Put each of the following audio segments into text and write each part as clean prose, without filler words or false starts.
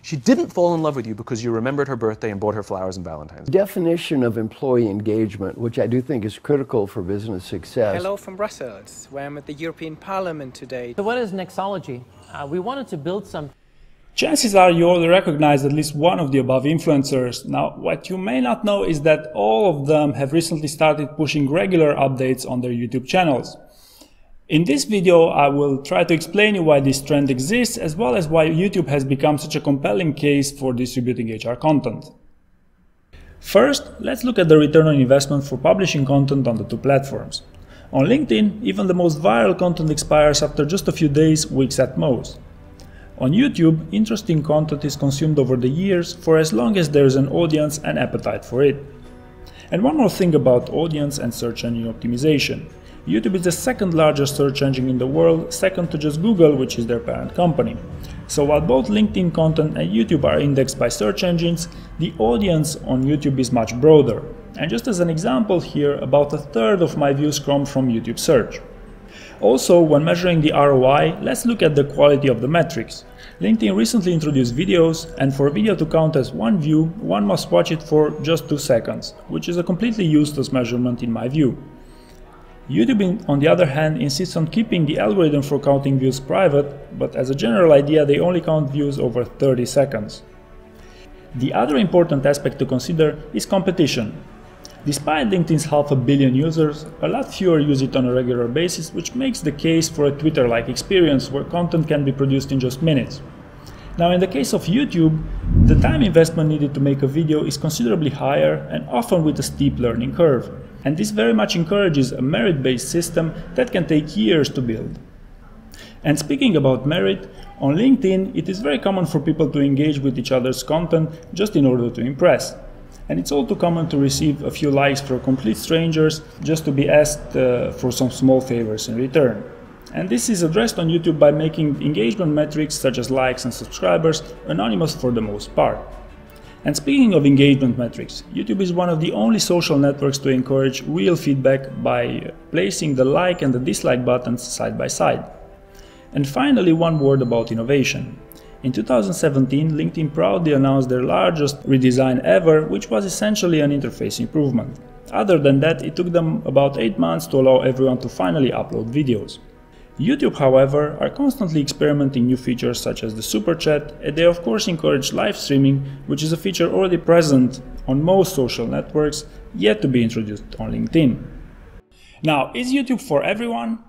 She didn't fall in love with you because you remembered her birthday and bought her flowers and Valentine's. Definition of employee engagement, which I do think is critical for business success. Hello from Brussels, where I'm at the European Parliament today. So what is Nexology? We wanted to build some... Chances are you already recognize at least one of the above influencers. Now, what you may not know is that all of them have recently started pushing regular updates on their YouTube channels. In this video, I will try to explain you why this trend exists, as well as why YouTube has become such a compelling case for distributing HR content. First, let's look at the return on investment for publishing content on the two platforms. On LinkedIn, even the most viral content expires after just a few days, weeks at most. On YouTube, interesting content is consumed over the years for as long as there is an audience and appetite for it. And one more thing about audience and search engine optimization. YouTube is the second largest search engine in the world, second to just Google, which is their parent company. So while both LinkedIn content and YouTube are indexed by search engines, the audience on YouTube is much broader. And just as an example here, about a third of my views come from YouTube search. Also, when measuring the ROI, let's look at the quality of the metrics. LinkedIn recently introduced videos, and for a video to count as one view, one must watch it for just 2 seconds, which is a completely useless measurement in my view. YouTube, on the other hand, insists on keeping the algorithm for counting views private, but as a general idea they only count views over 30 seconds. The other important aspect to consider is competition. Despite LinkedIn's 500 million users, a lot fewer use it on a regular basis, which makes the case for a Twitter-like experience where content can be produced in just minutes. Now, in the case of YouTube, the time investment needed to make a video is considerably higher and often with a steep learning curve. And this very much encourages a merit-based system that can take years to build. And speaking about merit, on LinkedIn it is very common for people to engage with each other's content just in order to impress. And it's all too common to receive a few likes from complete strangers just to be asked for some small favors in return. And this is addressed on YouTube by making engagement metrics such as likes and subscribers anonymous for the most part. And speaking of engagement metrics, YouTube is one of the only social networks to encourage real feedback by placing the like and the dislike buttons side by side. And finally, one word about innovation. In 2017, LinkedIn proudly announced their largest redesign ever, which was essentially an interface improvement. Other than that, it took them about 8 months to allow everyone to finally upload videos. YouTube, however, are constantly experimenting new features such as the Super Chat, and they of course encourage live streaming, which is a feature already present on most social networks, yet to be introduced on LinkedIn. Now, is YouTube for everyone?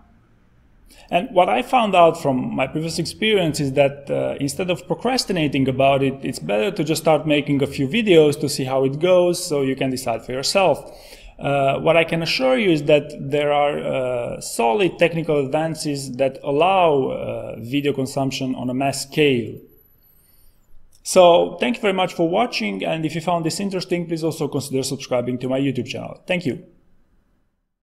And what I found out from my previous experience is that instead of procrastinating about it, it's better to just start making a few videos to see how it goes so you can decide for yourself. What I can assure you is that there are solid technical advances that allow video consumption on a mass scale. So thank you very much for watching, and if you found this interesting, please also consider subscribing to my YouTube channel. Thank you.